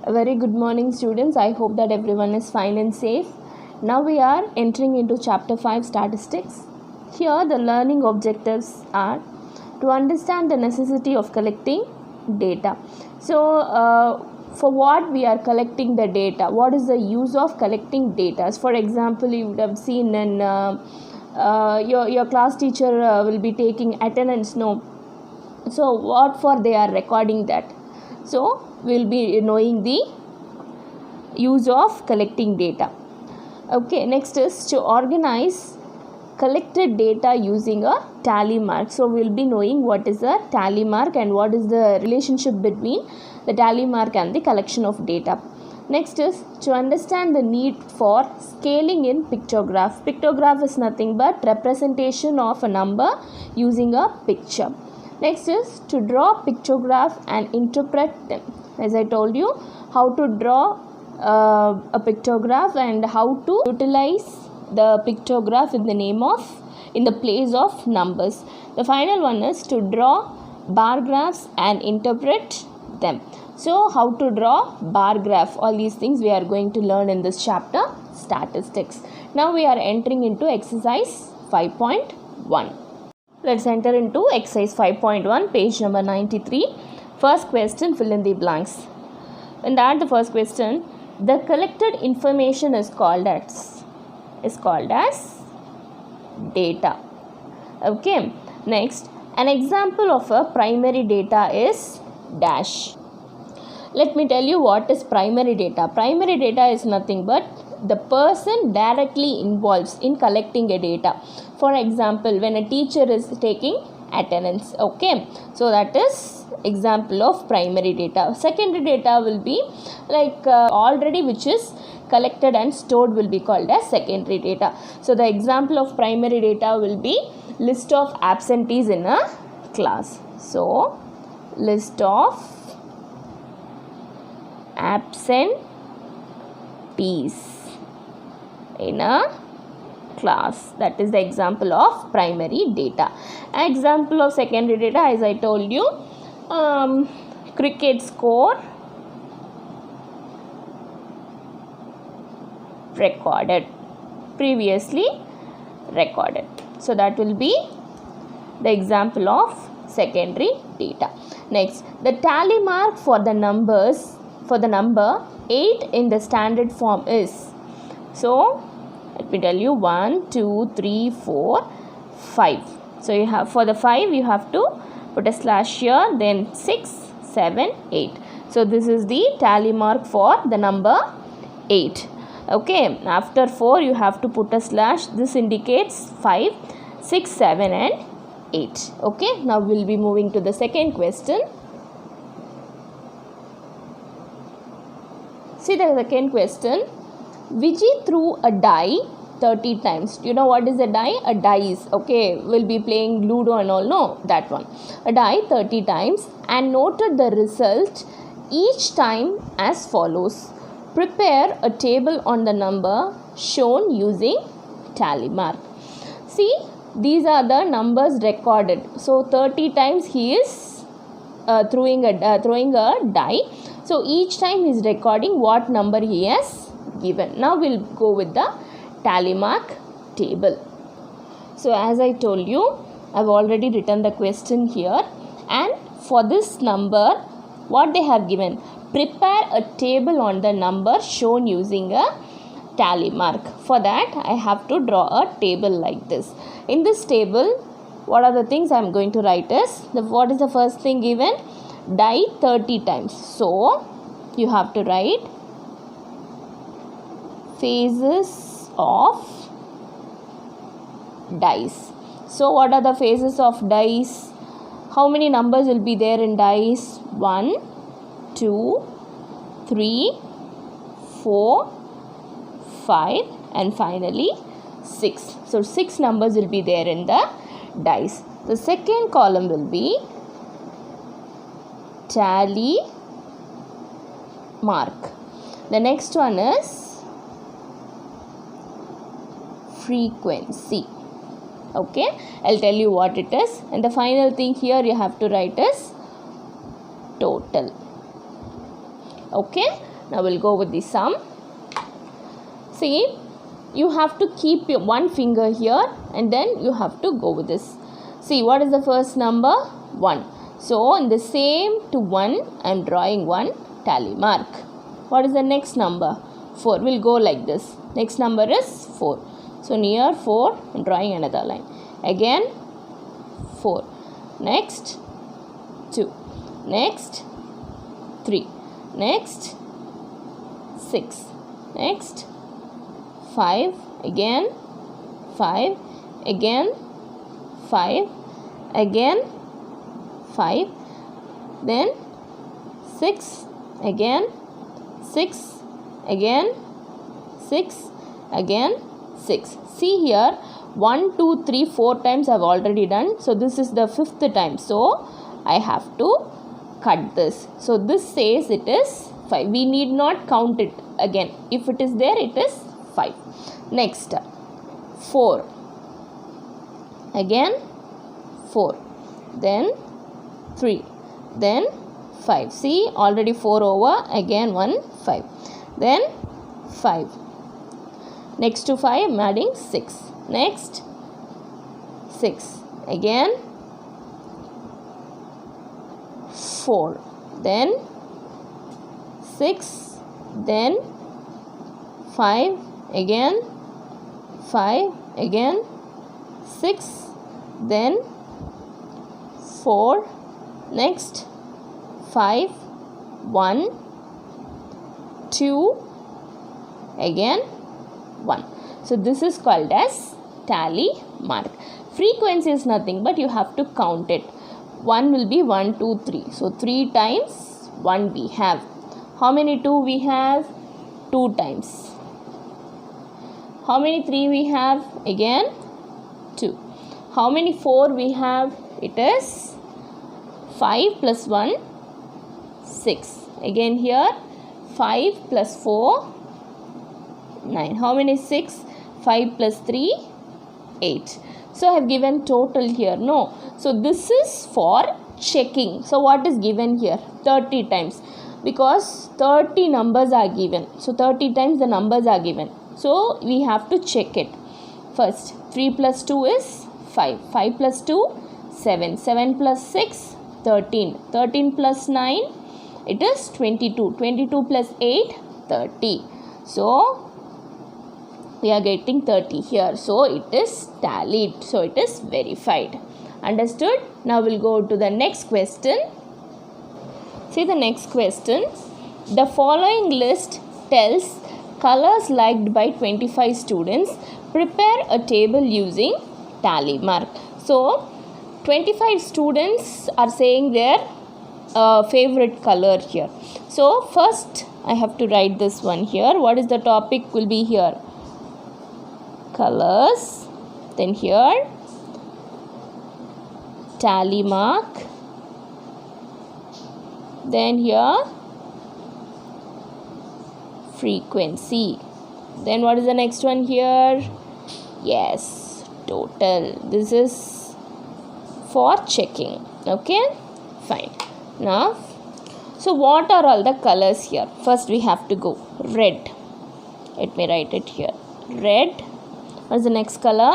A very good morning, students. I hope that everyone is fine and safe. Now we are entering into chapter 5, statistics. Here the learning objectives are to understand the necessity of collecting data. So for what we are collecting the data, what is the use of collecting data? For example, you would have seen in your class teacher will be taking attendance. So what for they are recording that? So we'll be knowing the use of collecting data. Okay, next is to organize collected data using a tally mark. So we'll be knowing what is a tally mark and what is the relationship between the tally mark and the collection of data. Next is to understand the need for scaling in pictograph. Pictograph is nothing but representation of a number using a picture. Next is to draw pictograph and interpret them. As I told you, how to draw a pictograph and how to utilize the pictograph in the place of numbers. The final one is to draw bar graphs and interpret them. So how to draw bar graph, all these things we are going to learn in this chapter, statistics. Now we are entering into exercise 5.1. Let's enter into exercise 5.1, page number 93. First question, fill in the blanks. In that, the first question, the collected information is called as data. Okay. Next, an example of a primary data is dash. Let me tell you what is primary data. Primary data is nothing but the person directly involved in collecting a data. For example, when a teacher is taking attendance. Okay, so that is example of primary data. Secondary data will be like already which is collected and stored will be called as secondary data. So the example of primary data will be list of absentees in a class. So list of absentees in a class. That is the example of primary data. An example of secondary data, as I told you, cricket score recorded, previously recorded. So that will be the example of secondary data. Next, the tally mark for the number 8 in the standard form is, so let me tell you, 1 2 3 4 5. So you have, for the 5 you have to put a slash here, then 6 7 8. So this is the tally mark for the number 8. Okay, after 4 you have to put a slash. This indicates 5 6 7 and 8. Okay, now we'll be moving to the second question. See the second question. Vijay threw a die 30 times. You know what is a die? A dice. Okay, we'll be playing Ludo and all. No, that one. A die 30 times and noted the result each time as follows. Prepare a table on the number shown using tally mark. See, these are the numbers recorded. So 30 times he is throwing a die. So each time he is recording what number he has given. Now we'll go with the tally mark table. So as I told you, I've already written the question here, and for this number what they have given, prepare a table on the number shown using a tally mark. For that I have to draw a table like this. In this table, what are the things I am going to write is, what is the first thing given? Die 30 times. So you have to write phases of dice. So what are the phases of dice? How many numbers will be there in dice? 1 2 3 4 5 and finally 6. So 6 numbers will be there in the dice. The second column will be tally mark. The next one is frequency. Okay, I'll tell you what it is, and the final thing here you have to write is total. Okay, Now we'll go with the sum. See, you have to keep your one finger here and then you have to go with this. See, what is the first number? 1. So in the same to 1, I am drawing one tally mark. What is the next number? 4. We'll go like this. Next number is 4. So near 4, I am drawing another line. Again 4. Next 2. Next 3. Next 6. Next 5. Again 5. Again 5. Again 5. Then 6. Again 6. Again 6. Again 6. See here, 1, 2, 3, 4 times I have already done. So this is the 5th time. So I have to cut this. So this says it is 5. We need not count it again. If it is there, it is 5. Next 4. Again 4. Then 3. Then 5. See, already 4 over. Again 1, 5. Then 5. Next to 5, I am adding 6. Next 6. Again 4. Then 6. Then 5. Again 5. Again 6. Then 4. Next 5. 1. 2. Again 1. So this is called as tally mark. Frequency is nothing but you have to count it. 1 will be 1, 2, 3. So 3 times 1 we have. How many 2 we have? 2 times. How many 3 we have? Again 2. How many 4 we have? It is 5 plus 1, 6. Again here 5 plus 4, 9. How many 6? 5 plus 3, 8. So I have given total here. No. So this is for checking. So what is given here? 30 times. Because 30 numbers are given. So 30 times the numbers are given. So we have to check it. First 3 plus 2 is 5. 5 plus 2, 7. 7 plus 6, 13. 13 plus 9, it is 22. 22 plus 8, 30. So we are getting 30 here. So it is tallied. So it is verified. Understood? Now we'll go to the next question. See the next question. The following list tells colors liked by 25 students. Prepare a table using tally mark. So 25 students are saying their favorite color here. So first I have to write this one here. What is the topic will be here? Colors. Then here tally mark. Then here frequency. Then what is the next one here? Yes, total. This is for checking. Okay, fine. Now, so what are all the colors here? First we have to go red. Let me write it here. Red. What is the next color?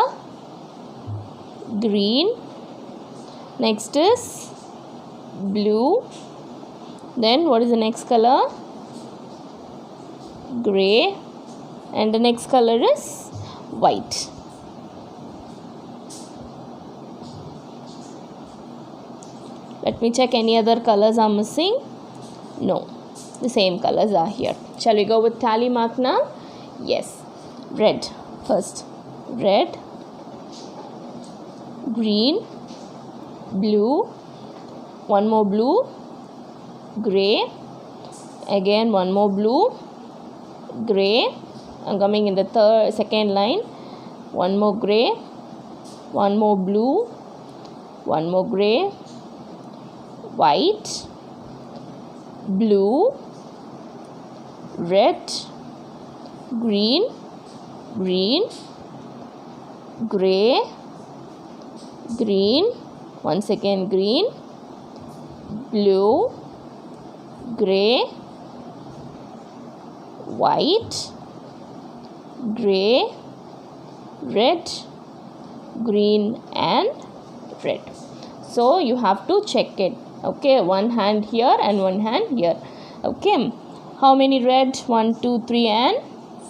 Green. Next is blue. Then what is the next color? Gray. And the next color is white. Let me check any other colors are missing. No, the same colors are here. Shall we go with tally mark now? Yes. Red first. Red, green, blue, one more blue, gray, again one more blue, gray. I'm coming in the second line. One more gray, one more blue, one more gray, white, blue, red, green, gray, green, once again green, blue, gray, white, grey, red, green and red. So you have to check it. Okay, one hand here and one hand here. Okay, how many red? 1, 2, 3 and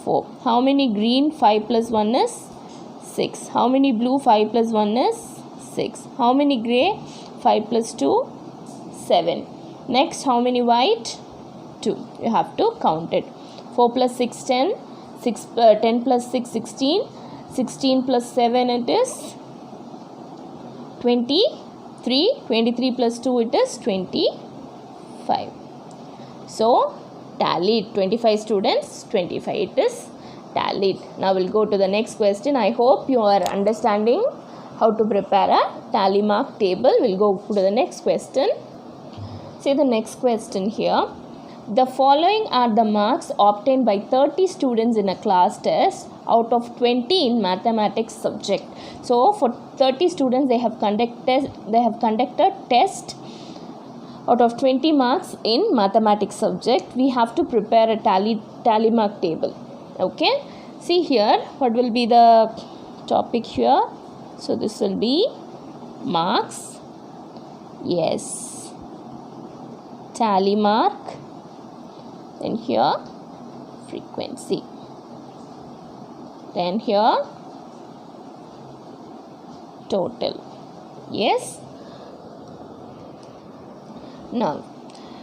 4. How many green? 5 plus 1 is 6. How many blue? 5 plus 1 is 6. How many grey? 5 plus 2, 7. Next, how many white? 2. You have to count it. 4 plus 6, 10. 10 plus 6, 16. 16 plus 7, it is 23. 23 plus 2, it is 25. So, tallied. 25 students, 25. It is tallied. Now, we'll go to the next question. I hope you are understanding how to prepare a tally mark table. We'll go to the next question. See the next question here. The following are the marks obtained by 30 students in a class test out of 20 in mathematics subject. So for 30 students they have conducted test out of 20 marks in mathematics subject. We have to prepare a tally mark table. Okay, see here what will be the topic here. So this will be marks. Yes, tally mark. Then here frequency. Then here total. Yes. Now,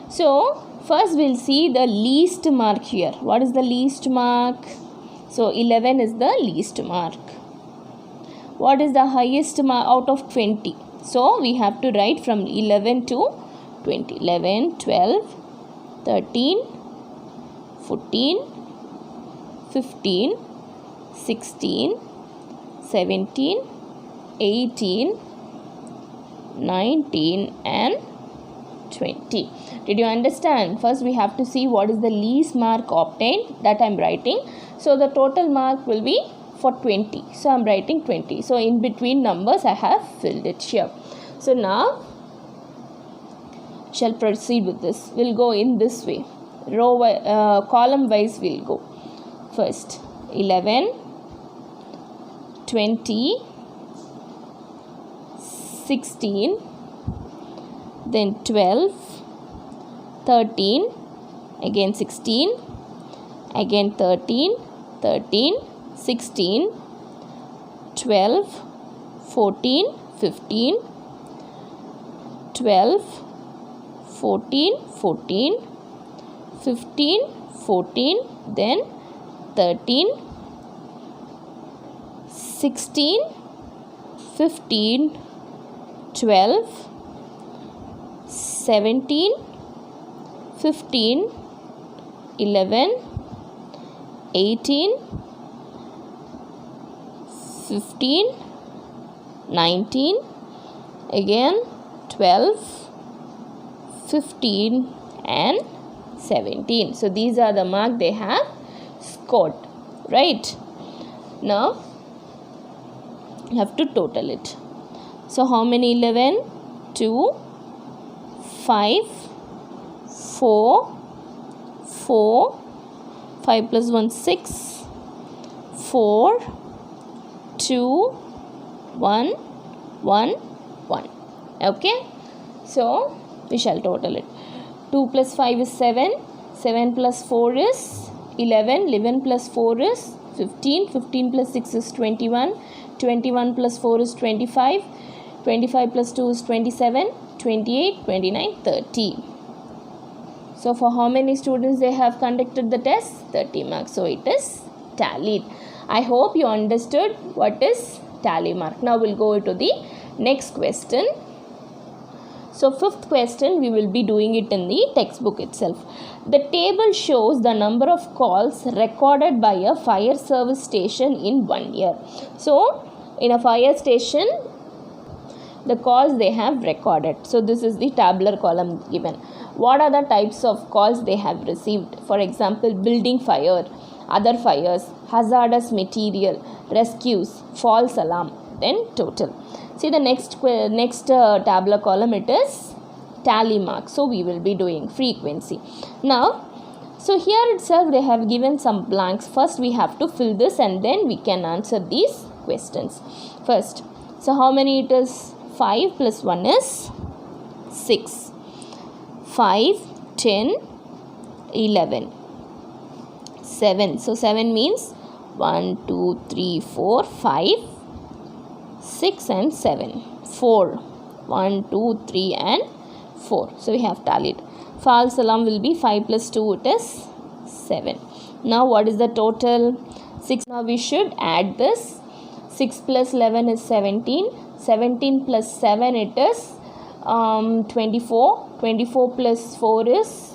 so first we'll see the least mark here. What is the least mark? So 11 is the least mark. What is the highest mark out of 20? So we have to write from 11 to 20. 11, 12, 13, 14, 15, 16, 17, 18, 19 and 20. Did you understand? First we have to see what is the least mark obtained, that I am writing. So the total mark will be for 20. So I am writing 20. So in between numbers I have filled it here. So now shall proceed with this. We'll go in this way. Column wise we'll go. First 11, 20, 16, then 12, 13, again 16, again 13, 13, 16, 12, 14, 15, 12, 14, 14, 15, 14, then 13, 16, 15, 12, 17, 15, 11, 18, 15, 19, again 12, 15 and 17. So these are the mark they have scored, right? Now you have to total it. So how many 11? 2, 5, 4, 4, 5 plus 1, 6, 4, 2, 1, 1, 1. Okay, so we shall total it. 2 plus 5 is 7, 7 plus 4 is 11, 11 plus 4 is 15, 15 plus 6 is 21, 21 plus 4 is 25, 25 plus 2 is 27, 28, 29, 30. So for how many students they have conducted the test? 30 marks. So it is tallied. I hope you understood what is tally mark. Now we'll go to the next question. So fifth question, we will be doing it in the textbook itself. The table shows the number of calls recorded by a fire service station in 1 year. So in a fire station, the calls they have recorded. So this is the tabular column given. What are the types of calls they have received? For example, building fire, other fires, hazardous material, rescues, false alarm, then total. See the next tabular column, it is tally mark. So we will be doing frequency. Now So here itself they have given some blanks. First we have to fill this and then we can answer these questions. First, so how many it is? 5 plus 1 is 6. 5, 10, 11, 7. So 7 means 1, 2, 3, 4, 5, 6 and 7. 4. 1, 2, 3 and 4. So we have tallied. False alarm will be 5 plus 2, it is 7. Now what is the total? 6. Now we should add this. 6 plus 11 is 17. 17 plus 7 it is 24. 24 plus 4 is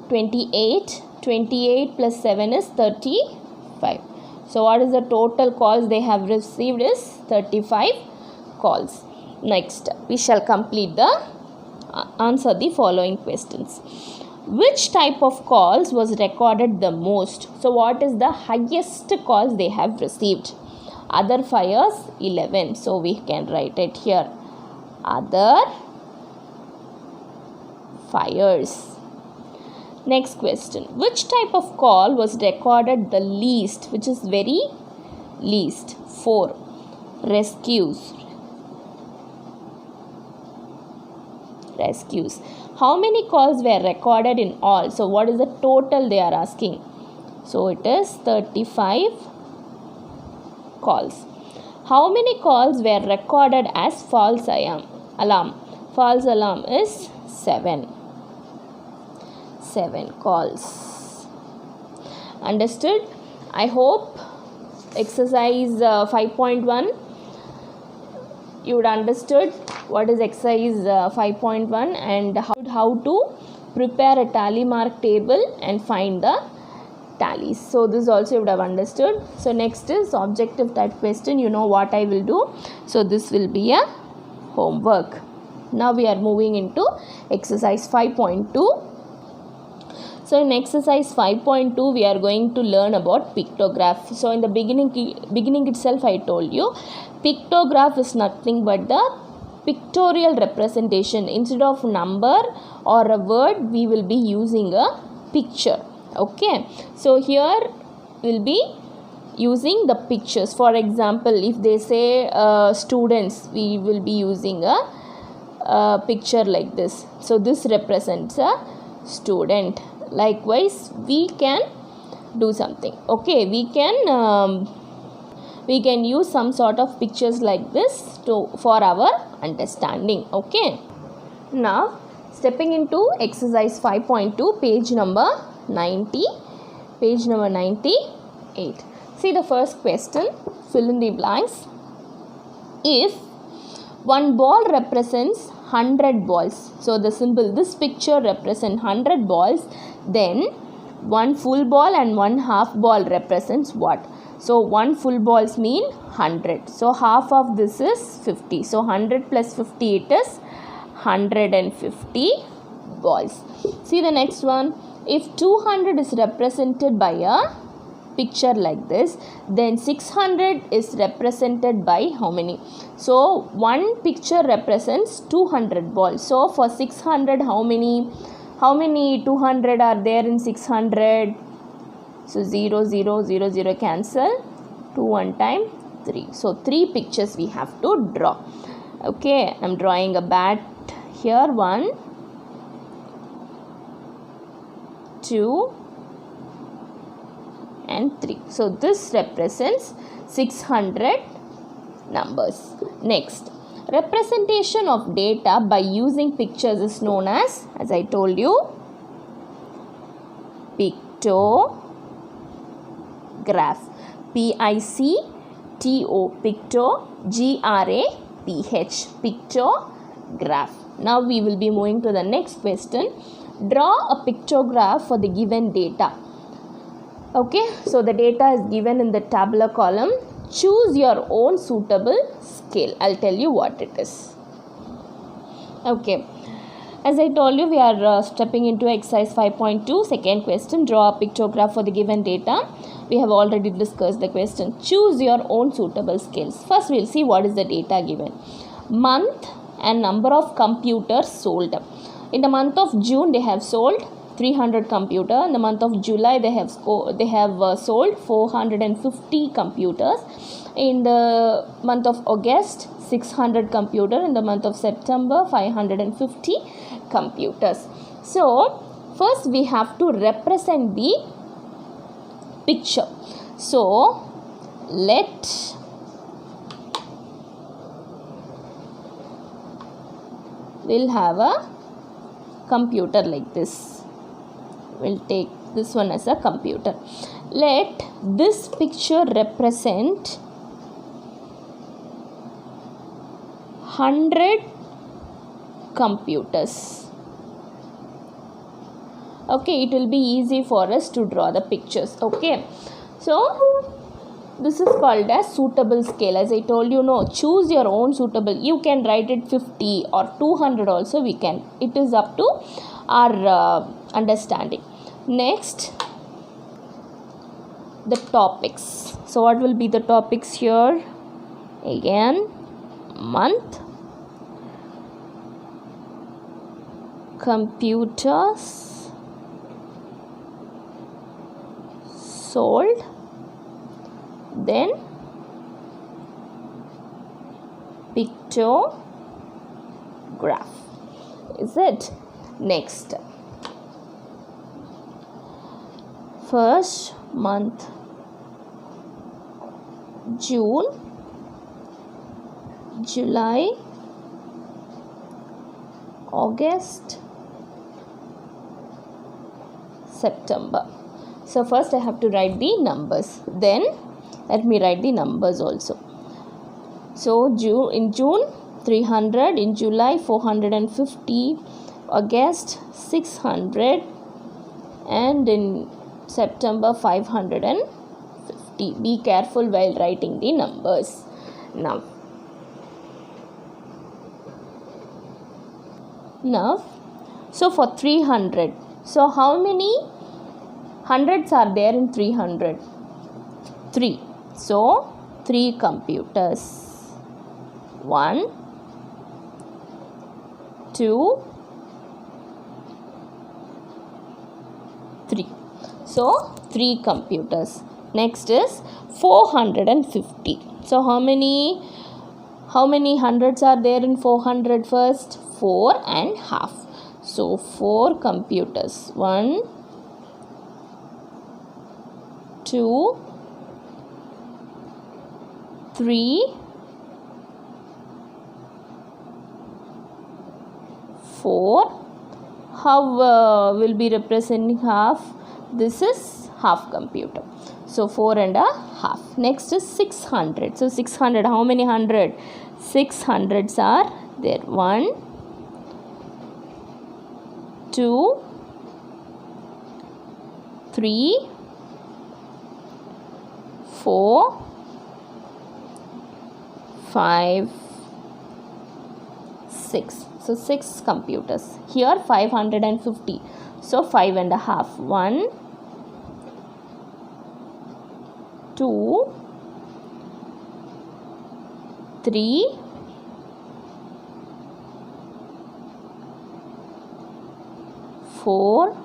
28. 28 plus 7 is 35. So what is the total calls they have received is 35 calls. Next, we shall complete the answer the following questions. Which type of calls was recorded the most? So what is the highest calls they have received? Other fires 11. So we can write it here. Other fires. Next question. Which type of call was recorded the least? Which is very least? 4. Rescues. Rescues. How many calls were recorded in all? So what is the total they are asking? So it is 35 calls. How many calls were recorded as false alarm? False alarm is 7. 7 calls. Understood? I hope exercise 5.1 you would understood what is exercise 5.1 and how to prepare a tally mark table and find the tallies. So this also you would have understood. So next is objective type question. You know what I will do. So this will be a homework. Now we are moving into exercise 5.2. So in exercise 5.2 we are going to learn about pictograph. So in the beginning itself I told you pictograph is nothing but the pictorial representation. Instead of number or a word we will be using a picture. Okay, so here we'll be using the pictures. For example, if they say students, we will be using a picture like this. So this represents a student. Likewise we can do something. Okay, we can use some sort of pictures like this for our understanding. Okay, now stepping into exercise 5.2, page number 98. See the first question, fill in the blanks. If one ball represents 100 balls, so the symbol, this picture represents 100 balls, then one full ball and one half ball represents what? So one full balls mean 100, so half of this is 50, so 100 plus 50 it is 150 balls. See the next one. If 200 is represented by a picture like this, then 600 is represented by how many? So one picture represents 200 balls. So for 600 how many 200 are there in 600? So 0 0 0 0 cancel, 2 1 time 3. So 3 pictures we have to draw. Okay, I am drawing a bat here. 1 2 and 3. So this represents 600 numbers. Next, representation of data by using pictures is known as I told you, pictograph. P-I-C-T-O, G-R-A-P-H, pictograph. Now we will be moving to the next question. Draw a pictograph for the given data. Okay, so the data is given in the tabular column. Choose your own suitable scale. I'll tell you what it is. Okay, as I told you, we are stepping into exercise 5.2. Second question, draw a pictograph for the given data. We have already discussed the question. Choose your own suitable scales. First, we'll see what is the data given. Month and number of computers sold. In the month of June, they have sold 300 computer. In the month of July, they have sold 450 computers. In the month of August, 600 computer. In the month of September, 550 computers. So first we have to represent the picture. So we'll have a computer like this. We'll take this one as a computer. Let this picture represent 100 computers. Okay, it will be easy for us to draw the pictures. Okay, so this is called as suitable scale. As I told you, no, choose your own suitable. You can write it 50 or 200 also we can. It is up to our understanding. Next, the topics. So what will be the topics here? Again, month, computers sold, then pictograph. Is it? Next, first month, June, July, August, September. So first I have to write the numbers. Then let me write the numbers also. So in June 300, in July 450, August 600, and in September 550. Be careful while writing the numbers. Now, so for 300, so how many hundreds are there in 300? 3. So 3 computers. 1, 2, 3. So 3 computers. Next is 450. So how many hundreds are there in 400 first? 4 and half. So 4 computers. 1, 2, 3, 4. How will be representing half? This is half computer. So 4 and a half. Next is 600. So 600. How many hundred? 6 hundreds are there. 1, 2, 3, 4, 5, 6. So 6 computers. Here 550. So 5 and a half. 1, 2, 3, 4,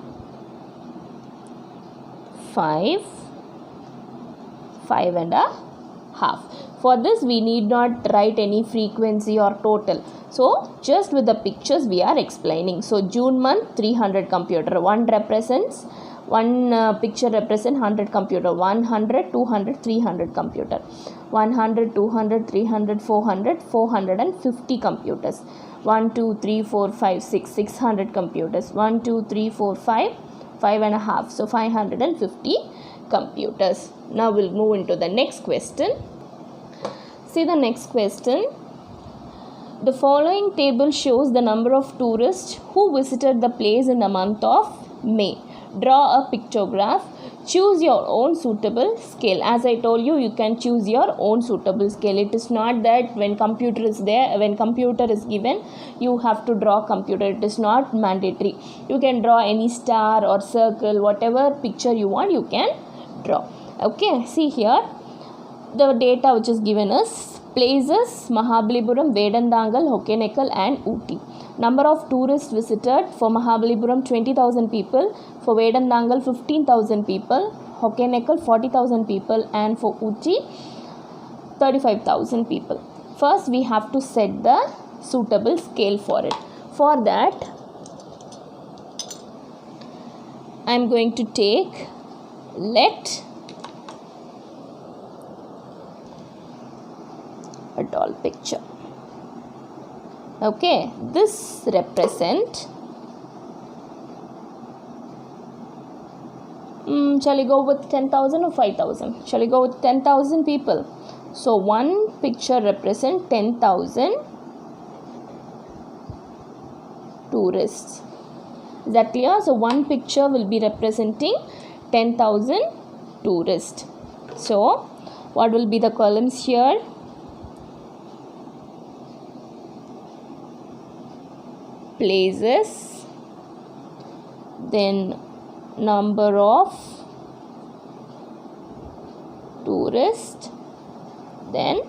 5 and a half. For this we need not write any frequency or total. So just with the pictures we are explaining. So June month 300 computer. One picture represent 100 computer. 100, 200, 300 computer. 100, 200, 300, 400, 450 computers. 1, 2, 3, 4, 5, 6, 600 computers. 1, 2, 3, 4, 5, 5 and a half. So 550 computers. Now we'll move into the next question. See the next question. The following table shows the number of tourists who visited the place in the month of May. Draw a pictograph. Choose your own suitable scale. As I told you, you can choose your own suitable scale. It is not that when computer is given, you have to draw computer. It is not mandatory. You can draw any star or circle, whatever picture you want, you can draw. Okay, see here. The data which is given is places Mahabalipuram, Vedandangal, Hokkanekkal and Ooty. Number of tourists visited for Mahabalipuram 20,000 people, for Vedandangal 15,000 people, Hokenekal 40,000 people, and for Uti 35,000 people. First we have to set the suitable scale for it. For that I am going to take let a doll picture. Okay, this represent shall I go with 10,000 or 5,000? Shall I go with 10,000 people? So one picture represent 10,000 tourists. Is that clear? So one picture will be representing 10,000 tourists. So what will be the columns here? Places, then number of tourists, then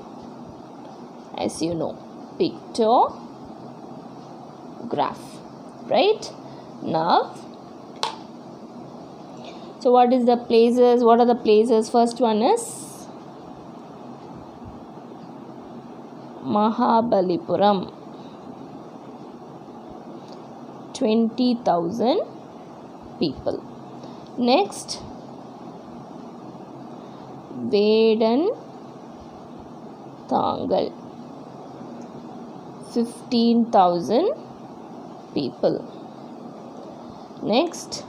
as you know pictograph, right? Now so what is the places? What are the places? First one is Mahabalipuram, 20,000 people. Next, Vedantangal, 15,000 people. Next,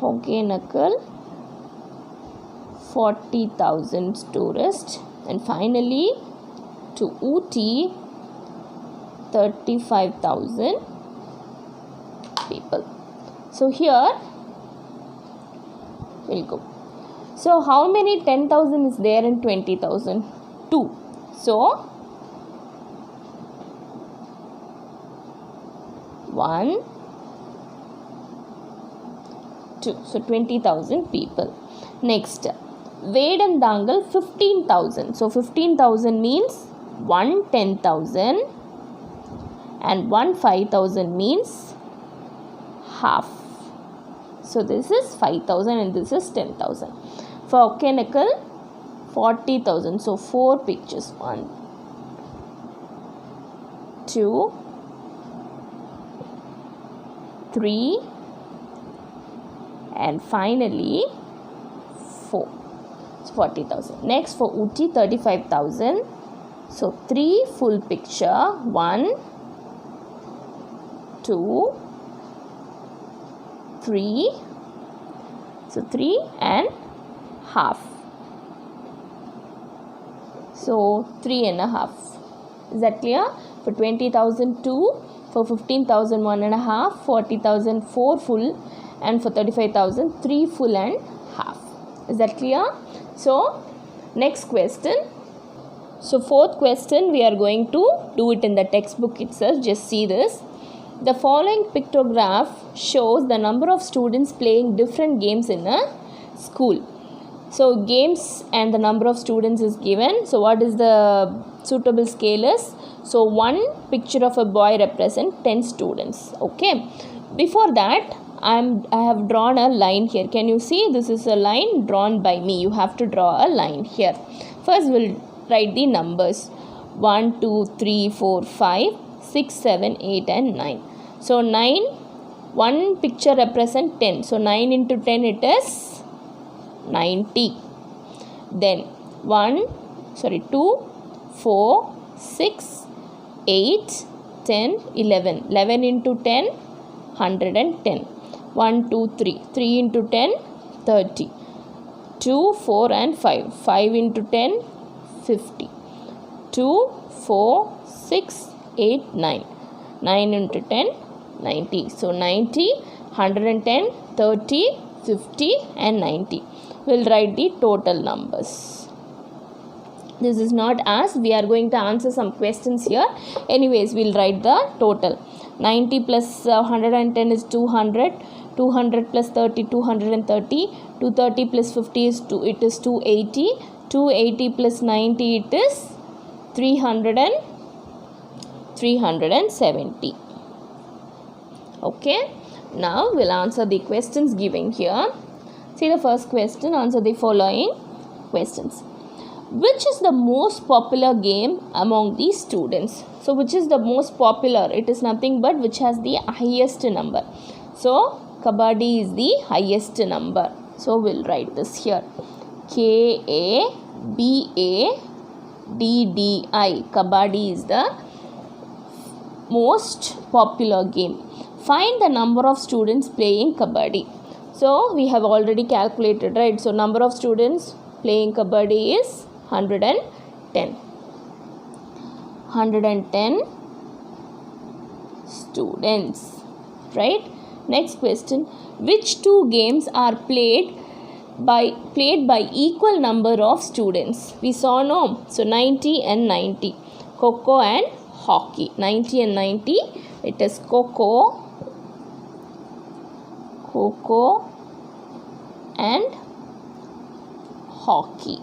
Hokenekal, 40,000 tourists, and finally to Uti 35,000 people. So here we'll go. So how many 10,000 is there in 20,000? 2. So 1, 2. So 20,000 people. Next, Vedandangal 15,000. So 15,000 means 1 10,000 and 1 5,000 means half. So this is 5,000 and this is 10,000. For Hokenekal 40,000. So 4 pictures. 1, 2, 3 and finally 4. It's 40,000. Next for Uti 35,000. So 3 full picture. 1, 2, 3. So 3 and half. So 3 and a half. Is that clear? For 20,000 2, for 15,000 1 and a half, 40,000 4 full, and for 35,000 3 full and half. Is that clear? So next question. So fourth question, we are going to do it in the textbook itself. Just see this. The following pictograph shows the number of students playing different games in a school. So games and the number of students is given. So what is the suitable scale is? So one picture of a boy represent 10 students. Okay. Before that, I have drawn a line here. Can you see? This is a line drawn by me. You have to draw a line here. First we'll write the numbers. 1, 2, 3, 4, 5, 6, 7, 8 and 9. So 9, one picture represent 10. So 9 into 10 it is 90. Then 2, 4, 6, 8, 10, 11. 11 into 10, 110. 1, 2, 3. 3 into 10, 30. 2, 4 and 5. 5 into 10, 50. 2, 4, 6, 8, 9. 9 into 10, 90. So 90, 110, 30, 50 and 90. We'll write the total numbers. This is not asked. We are going to answer some questions here. Anyways, we'll write the total. 90 plus 110 is 200. 200 plus 30, 230. 230 plus 50 is 2. It is 280. 280 plus 90 it is 370. Okay, now we'll answer the questions given here. See the first question, answer the following questions. Which is the most popular game among the students? So which is the most popular? It is nothing but which has the highest number. So Kabaddi is the highest number. So we'll write this here. Kabaddi. Kabaddi is the most popular game. Find the number of students playing Kabaddi. So we have already calculated, right? So number of students playing Kabaddi is 110. 110 students, right? Next question. Which two games are played by equal number of students? We saw, no? So 90 and 90. Kho and hockey. 90 and 90. It is Kho and hockey.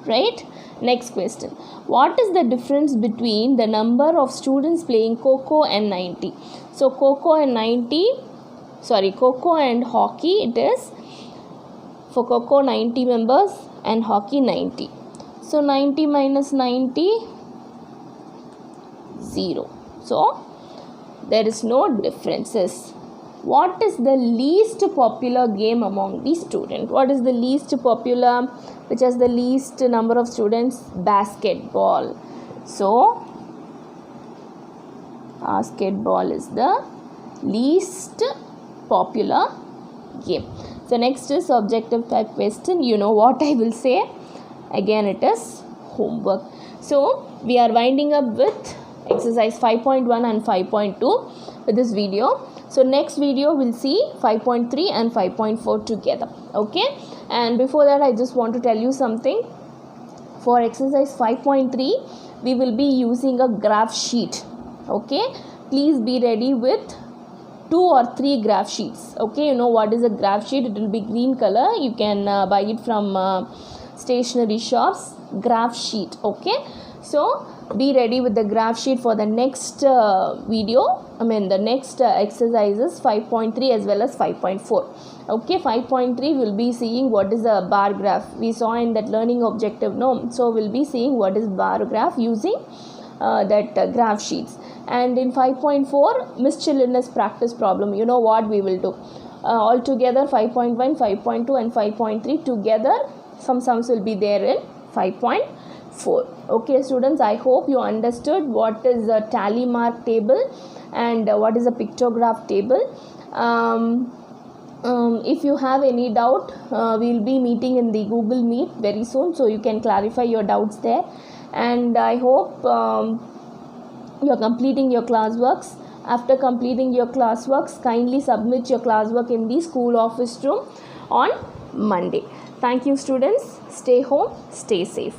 Right? Next question. What is the difference between the number of students playing Kho and 90? So Kho and hockey, it is for Kho 90 members and hockey 90. So 90 minus 90, 0. So there is no differences. What is the least popular game among the students? What is the least popular, which has the least number of students? Basketball. So basketball is the least popular game. So next is objective type question. You know what I will say. Again it is homework. So we are winding up with exercise 5.1 and 5.2 with this video. So next video we'll see 5.3 and 5.4 together. Okay, and before that I just want to tell you something. For exercise 5.3 we will be using a graph sheet. Okay, please be ready with 2 or 3 graph sheets. Okay, you know what is a graph sheet? It will be green color. You can buy it from stationery shops. Graph sheet. Okay, so be ready with the graph sheet for the next video. The next exercises 5.3 as well as 5.4. Okay, 5.3 we'll be seeing what is a bar graph. We saw in that learning objective, no? So we'll be seeing what is bar graph using that graph sheets. And in 5.4, miscellaneous practice problem. You know what we will do? All together 5.1, 5.2 and 5.3 together. Some sums will be there in 5.4. Okay students, I hope you understood what is a tally mark table and what is a pictograph table. If you have any doubt, we'll be meeting in the Google Meet very soon, so you can clarify your doubts there. And I hope you're completing your classworks. After completing your classworks, kindly submit your classwork in the school office room on Monday. Thank you students. Stay home, stay safe.